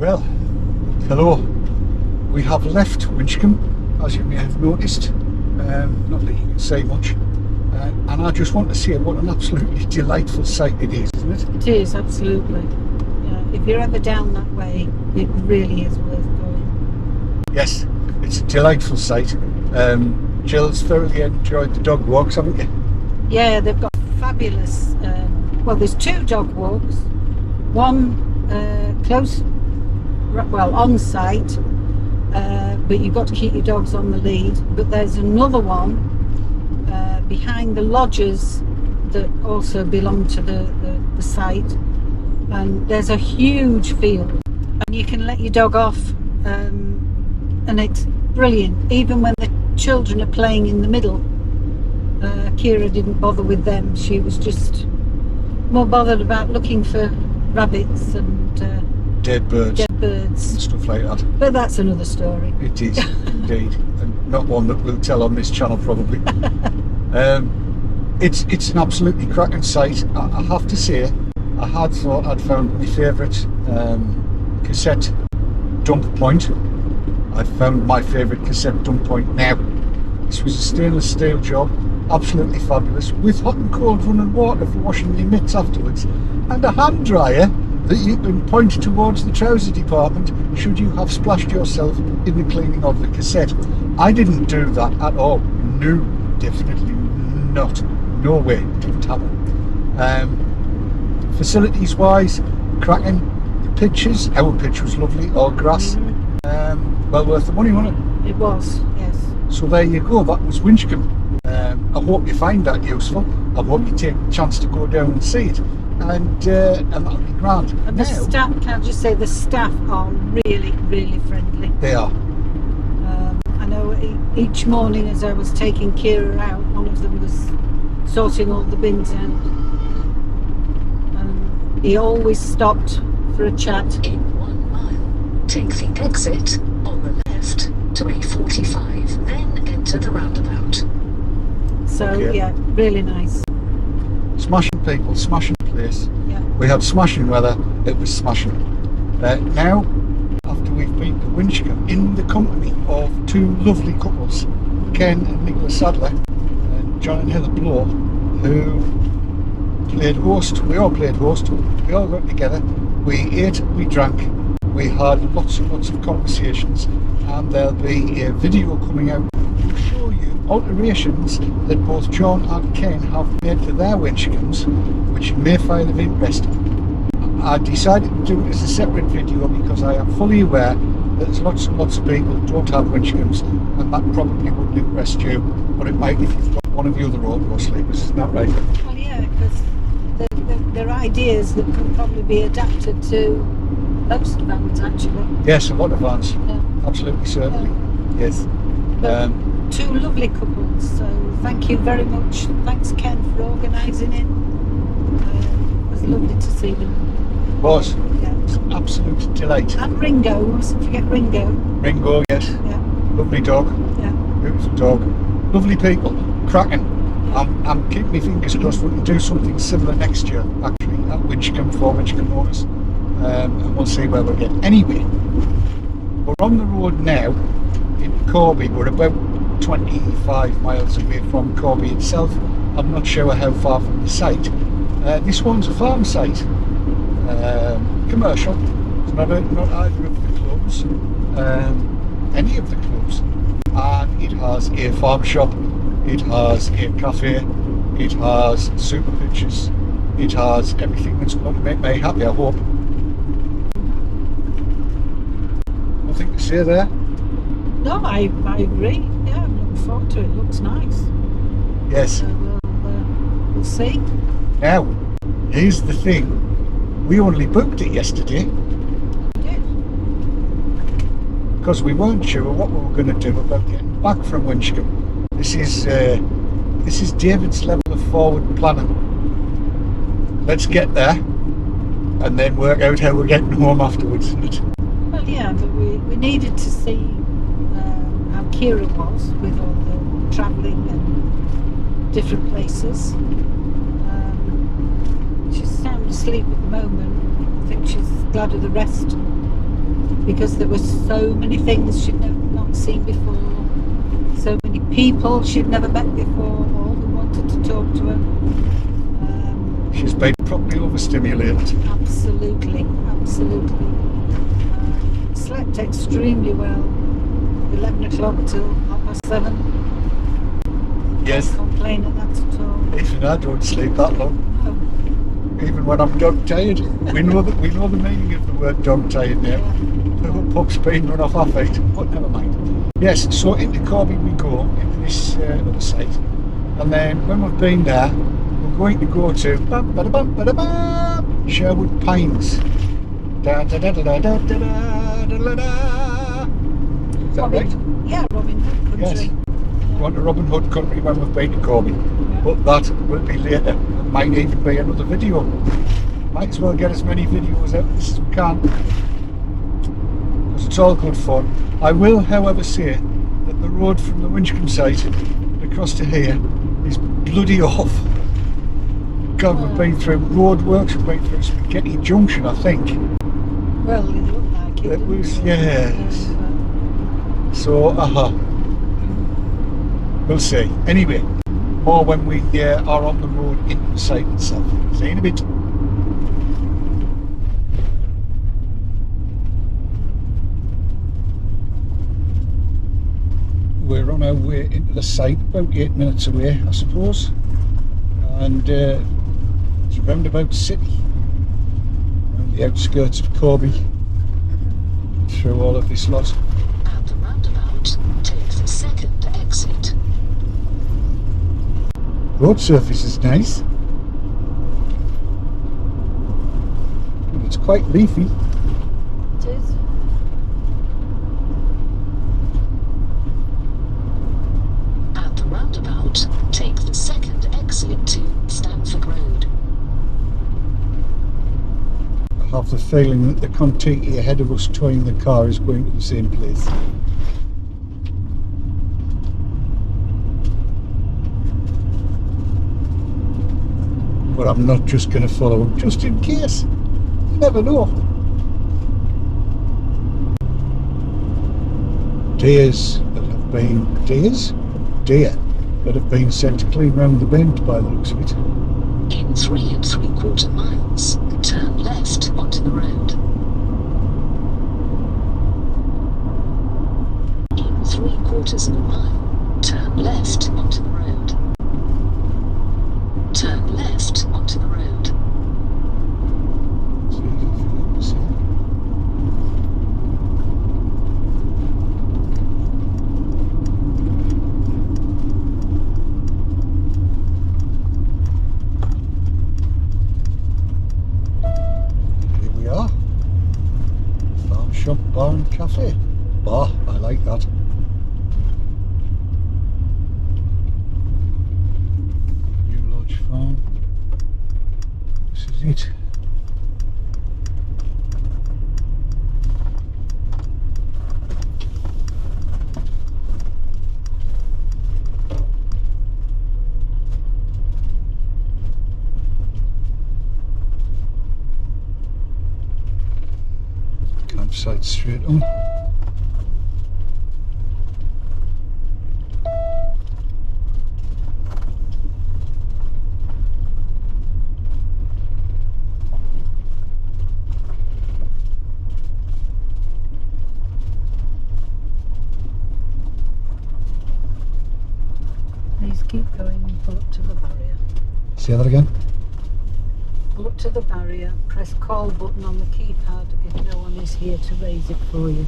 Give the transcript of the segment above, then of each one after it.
Well, hello. We have left Winchcombe, as you may have noticed. Not that you can say much. And I just want to say what an absolutely delightful sight it is, isn't it? It is, absolutely. Yeah, if you're ever down that way, it really is worth going. Yes, it's a delightful sight. Jill's thoroughly enjoyed the dog walks, haven't you? Yeah, they've got fabulous, well, there's 2 dog walks. One on site, but you've got to keep your dogs on the lead. But there's another one behind the lodges that also belong to the site, and there's a huge field, and you can let your dog off, and it's brilliant. Even when the children are playing in the middle, Kira didn't bother with them. She was just more bothered about looking for rabbits and dead birds and stuff like that. But that's another story. It is indeed, and not one that we'll tell on this channel probably. It's an absolutely cracking sight. I have to say, I had thought I'd found my favourite cassette dump point. I found my favourite cassette dump point now. This was a stainless steel job, absolutely fabulous, with hot and cold running water for washing your mitts afterwards, and a hand dryer that you can point towards the trouser department should you have splashed yourself in the cleaning of the cassette. I didn't do that at all. No, definitely not. No way, didn't happen. Facilities wise, cracking. The pitches, our pitch was lovely, all grass. Well worth the money, wasn't it? It was, yes. So there you go, that was Winchcombe. I hope you find that useful. I hope you take a chance to go down and see it, and that'll be grand. And the staff, can I just say, the staff are really, really friendly. They are. I know each morning as I was taking Kira out, one of them was sorting all the bins out. He always stopped for a chat. In 1 mile, take the exit on the left to A45, then enter the roundabout. So okay. Yeah, really nice. Smashing people, smashing place. Yeah. We had smashing weather, it was smashing. Now, after we've been to Winchcombe in the company of 2 lovely couples, Ken and Nicholas Sadler, and John and Heather Blow, who played host. We all played host, we all got together, we ate, we drank, we had lots and lots of conversations, and there'll be a video coming out to show you alterations that both John and Ken have made to their Winchcombes, which you may find of interest. I decided to do it as a separate video because I am fully aware that there's lots and lots of people who don't have Winchcombes, and that probably wouldn't interest you, but it might if you've got one of the other Roadblow sleepers, isn't that right? Well, yeah, because they're ideas that can probably be adapted to most vans, actually. Yes, a lot of vans. Yeah. Absolutely, certainly. Yeah. Yes. But 2 lovely couples, so thank you very much. Thanks, Ken, for organising it. It was lovely to see them. Was. Yeah. It's an absolute delight. And Ringo, we mustn't forget Ringo. Ringo, yes. Yeah. Lovely dog. Yeah. Beautiful dog. Lovely people. Cracking. I'm keeping my fingers crossed we can do something similar next year, actually, at Winchcombe for Winchcombe Motors. And we'll see where we get. Anyway, we're on the road now in Corby. We're about 25 miles away from Corby itself. I'm not sure how far from the site. This one's a farm site. Commercial. It's not either of the clubs, any of the clubs. And it has a farm shop, it has a cafe, it has super pitches, it has everything that's going to make me happy, I hope. Nothing to say there? No, I agree. Yeah, I'm looking forward to it. It looks nice. Yes. So we'll see. Now, here's the thing. We only booked it yesterday. We did. Because we weren't sure what we were going to do about getting back from Winchcombe. This is David's level of forward planning. Let's get there and then work out how we're getting home afterwards, isn't it? Well, yeah, but we needed to see how Kira was with all the travelling and different places. She's sound asleep at the moment. I think she's glad of the rest. because there were so many things she'd not seen before, so many people she'd never met before, all who wanted to talk to her. She's been properly overstimulated. Absolutely. Slept extremely well. 11 o'clock till 7:30. Yes. Don't complain at that at all. Even I don't sleep that long. No. Even when I'm dog tired. We know the meaning of the word dog tired now. The pup's been run off our feet, but never mind. Yes, so into Corby we go, into this other site. And then when we've been there, we're going to go to Sherwood Pines. Da da da da da da da da da da. Is that right? Yeah, Robin Hood Country. Yes. We're going to Robin Hood Country when we've been to Corby. Yeah. But that will be later. It might even be another video. Might as well get as many videos out of this as we can. Because it's all good fun. I will, however, say that the road from the Winchcombe site across to here is bloody off. God, we've been through road works, we've been through Spaghetti Junction, I think. Well, it looked like it. It didn't was, it? yes. So, we'll see. Anyway, more when we are on the road into the site itself. See you in a bit. We're on our way into the site, about 8 minutes away, I suppose. And it's a roundabout city, around the outskirts of Corby, through all of this lot. At the roundabout, take the second exit. Road surface is nice. And it's quite leafy. It is. At the roundabout, take the second exit to Stamford Road. I have the feeling that the Contiki ahead of us towing the car is going to the same place. But I'm not just going to follow him, just in case. You never know. Deer that have been sent clean round the bend by the looks of it. In 3 3/4 miles, turn left onto the road. In 3/4 mile, turn left onto the road. Turn left onto the road. Here we are. Farm shop, bar and cafe. Bar, I like that. New Lodge Farm. This is it. Campsite straight on. Please keep going and pull up to the barrier. Say that again. Pull up to the barrier, press call button on the keypad if no one is here to raise it for you.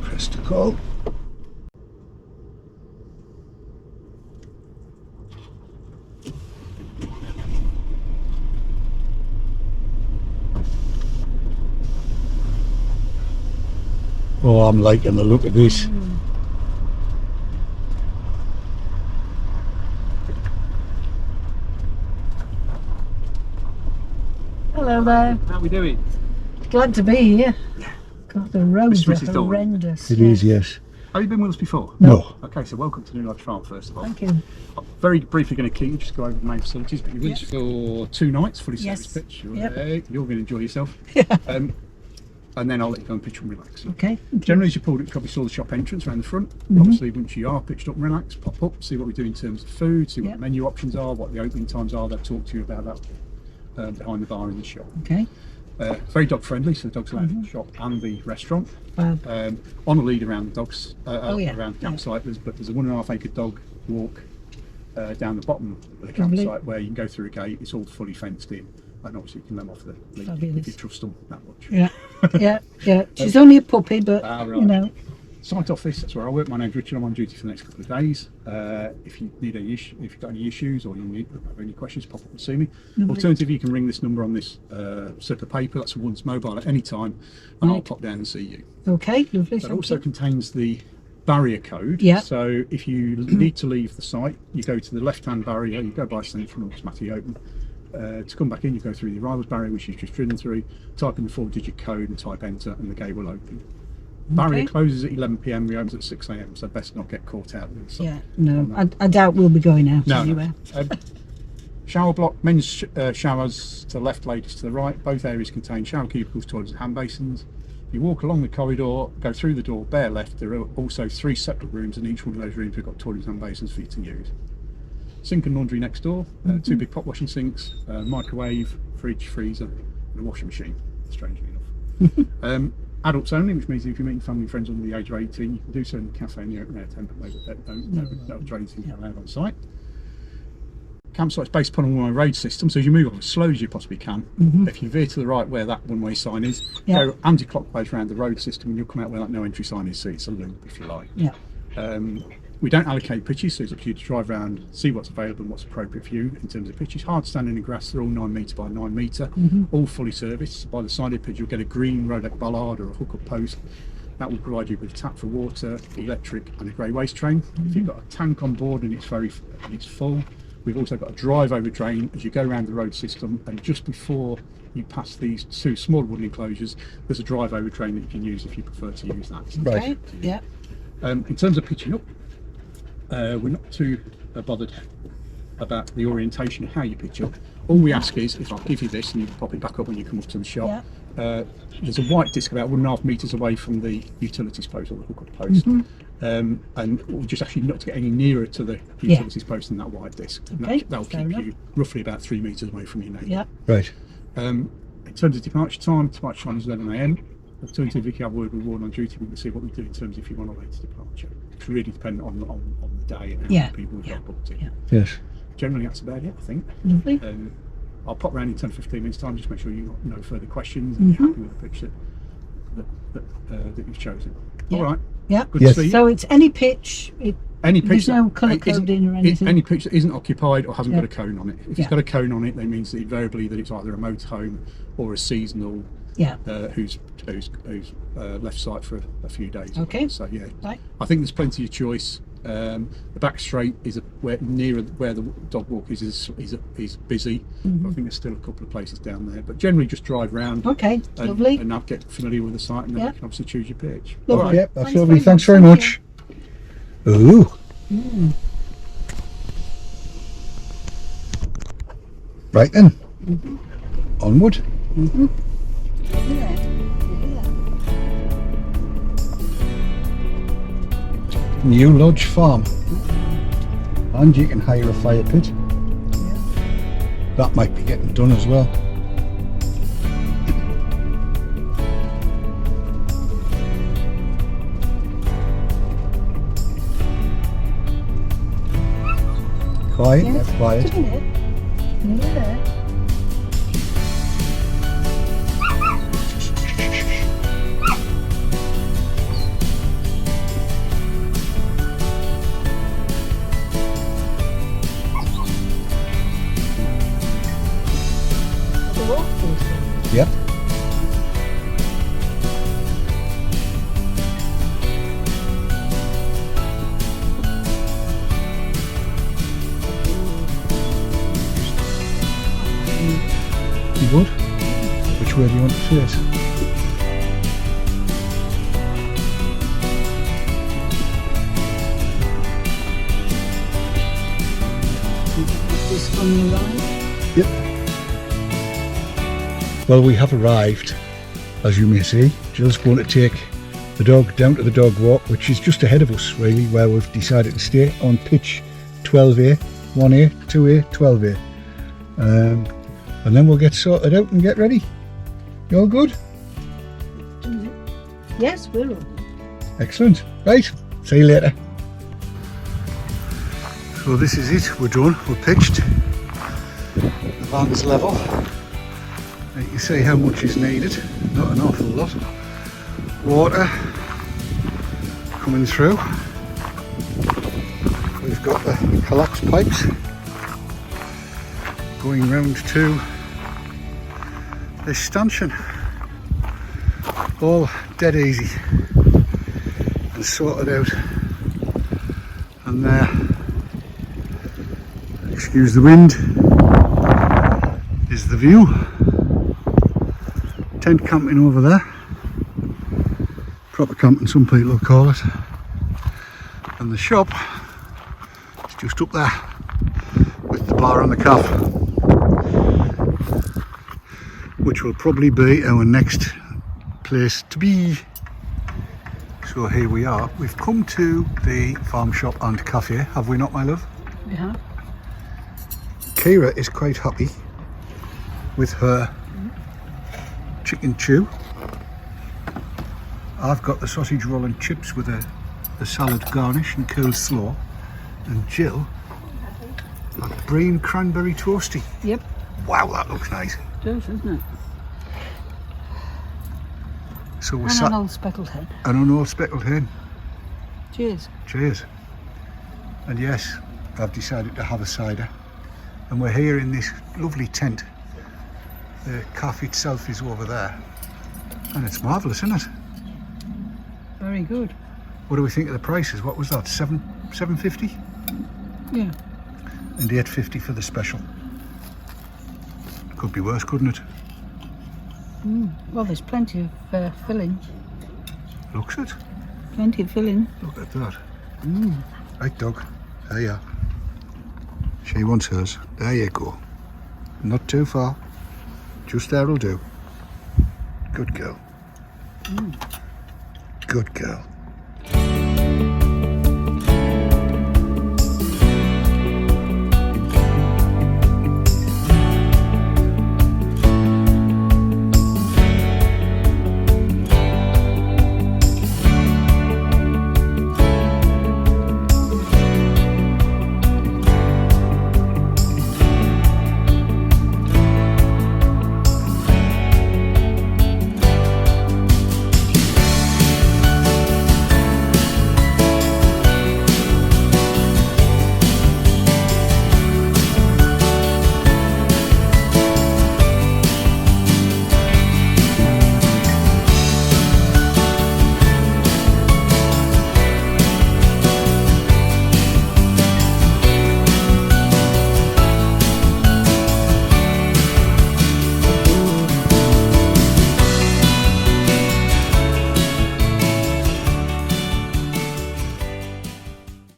Press to call. Oh, I'm liking the look of this. Hello there. How are we doing? Glad to be here. God, the roads Mistress are is on. horrendous. It is, yes. Have you been with us before? No. Okay, so welcome to New Lodge Farm first of all. Thank you. I'm very briefly going to keep you, just go over the main facilities, but you're with us for 2 nights, fully Yes. serviced pitch. You're, Yep. you're going to enjoy yourself. And then I'll let you go and pitch and relax. Okay. Generally, as you pulled it, you probably saw the shop entrance around the front. Obviously, once you are pitched up and relaxed, pop up, see what we do in terms of food, see what Yep. the menu options are, what the opening times are. They'll talk to you about that behind the bar in the shop. Okay. Very dog friendly, so the dogs allowed in the shop and the restaurant. Fab. On a lead around the dogs, yeah. around the campsite, but there's a 1.5 acre dog walk down the bottom of the Lovely. campsite where you can go through a gate. It's all fully fenced in, and obviously you can let them off the lead Fabulous. if you trust them that much. Yeah. Yeah. She's only a puppy, but Right. you know. Site office, that's where I work. My name's Richard. I'm on duty for the next couple of days. If you need any if you've got any issues or you need have any questions, pop up and see me. Lovely. Alternatively, you can ring this number on this slip of paper. That's a once mobile at any time, and I'll Right. pop down and see you. Okay. Lovely. That Thank also you. contains the barrier code. Yeah. So if you need to leave the site, you go to the left-hand barrier. You go by central and automatically open. To come back in, you go through the arrivals barrier, which is just driven through. Type in the 4-digit code and type enter, and the gate will open. Barrier Okay. closes at 11 p.m. reopens at 6 a.m. So best not get caught out. In the sun. Yeah. No, I doubt we'll be going out No, anywhere. no. Shower block, men's showers to the left, ladies to the right. Both areas contain shower cubicles, toilets and hand basins. You walk along the corridor, go through the door, bare left. There are also 3 separate rooms, and each one of those rooms have got toilets and hand basins for you to use. Sink and laundry next door, 2 big pot washing sinks, microwave, fridge, freezer, and a washing machine, strangely enough. Adults only, which means if you're meeting family and friends under the age of 18, you can do so in the cafe in the open air tent, but no drains allowed on site. Campsite's based upon a one-way road system, so as you move on as slow as you possibly can, if you veer to the right where that one-way sign is, go anti-clockwise around the road system, and you'll come out where that no entry sign is, so it's a loop if you like. Yeah. We don't allocate pitches, so it's up to you to drive around, see what's available and what's appropriate for you in terms of pitches. Hard standing in grass, they're all 9 metre by 9 metre, all fully serviced. By the side of the pitch, you'll get a green Rodeck bollard or a hook-up post. That will provide you with a tap for water, electric, and a grey waste train. If you've got a tank on board and it's full, we've also got a drive-over drain as you go around the road system, and just before you pass these 2 small wooden enclosures, there's a drive-over drain that you can use if you prefer to use that. Okay. Yeah. In terms of pitching up, we're not too bothered about the orientation of how you pitch up. All we ask is, if I give you this and you pop it back up when you come up to the shop, there's a white disc about 1.5 metres away from the utilities post or the hook-up post. And we just actually not to get any nearer to the utilities post than that white disc. And Okay, that'll fair keep enough. you roughly about 3 metres away from your neighbour. Yeah. Right. In terms of departure time is 11 a.m. Alternatively, if you have word with Warren on duty, we can see what we do in terms of if you want a later departure. It's really dependent on the day and how many people we've got booked in. Yeah. Yes. Generally, that's about it, I think. Lovely. I'll pop round in 10-15 minutes time, just make sure you've got no further questions and you're happy with the pitch that you've chosen. Yeah. All right. Yeah. Good Yes. to see you. So it's any pitch. Any pitch There's no that colour isn't- coding or anything? Any pitch that isn't occupied or hasn't Yeah. got a cone on it. If Yeah. it's got a cone on it, that means that invariably that it's either a motorhome or a seasonal Yeah. who's left site for a few days. Okay. So yeah, Right. I think there's plenty of choice. The back straight is nearer where the dog walk is busy. But I think there's still a couple of places down there. But generally, just drive round. Okay. And, Lovely. and now get familiar with the site, and then Yeah. you can obviously choose your pitch. Lovely. All right. Yep, that's Thanks lovely. very Thanks much. very Thank much. Ooh. Right then. Onward. New Lodge Farm. And you can hire a fire pit. That might be getting done as well. Quiet, Yeah. yeah, quiet. Just a minute. Nearly there. The walkthrough's Yep. You would? Which way do you want to face? on the right. Yep. Well, we have arrived, as you may see. Jill's going to take the dog down to the dog walk, which is just ahead of us really, where we've decided to stay on pitch 12A, 1A, 2A, 12A. And then we'll get sorted out and get ready. You all good? Yes, we're all. Excellent. Right, see you later. So this is it, we're done, we're pitched. The van's level. You can see how much is needed, not an awful lot. Water coming through. We've got the collapse pipes going round to this stanchion. All dead easy and sorted out. And there, excuse the wind, is the view. Tent camping over there. Proper camping, some people will call it. And the shop is just up there with the bar and the calf, which will probably be our next place to be. So here we are. We've come to the farm shop and cafe, have we not, my love? We have. Kira is quite happy with her chicken chew. I've got the sausage roll and chips with a salad garnish and coleslaw, and Jill a green cranberry toasty. Yep. Wow, that looks nice. It does, doesn't it? So we're And sat an old speckled hen. and an old speckled hen. Cheers. Cheers. And yes, I've decided to have a cider, and we're here in this lovely tent. The cafe itself is over there, and it's marvellous, isn't it? Very good. What do we think of the prices? What was that? $7.50 Yeah. and $8.50 for the special. Could be worse, couldn't it? Well, there's plenty of filling. Looks it. Plenty of filling. Look at that. Right, dog. There you are. She wants hers. There you go. Not too far. Just there'll do. Good girl. Good girl.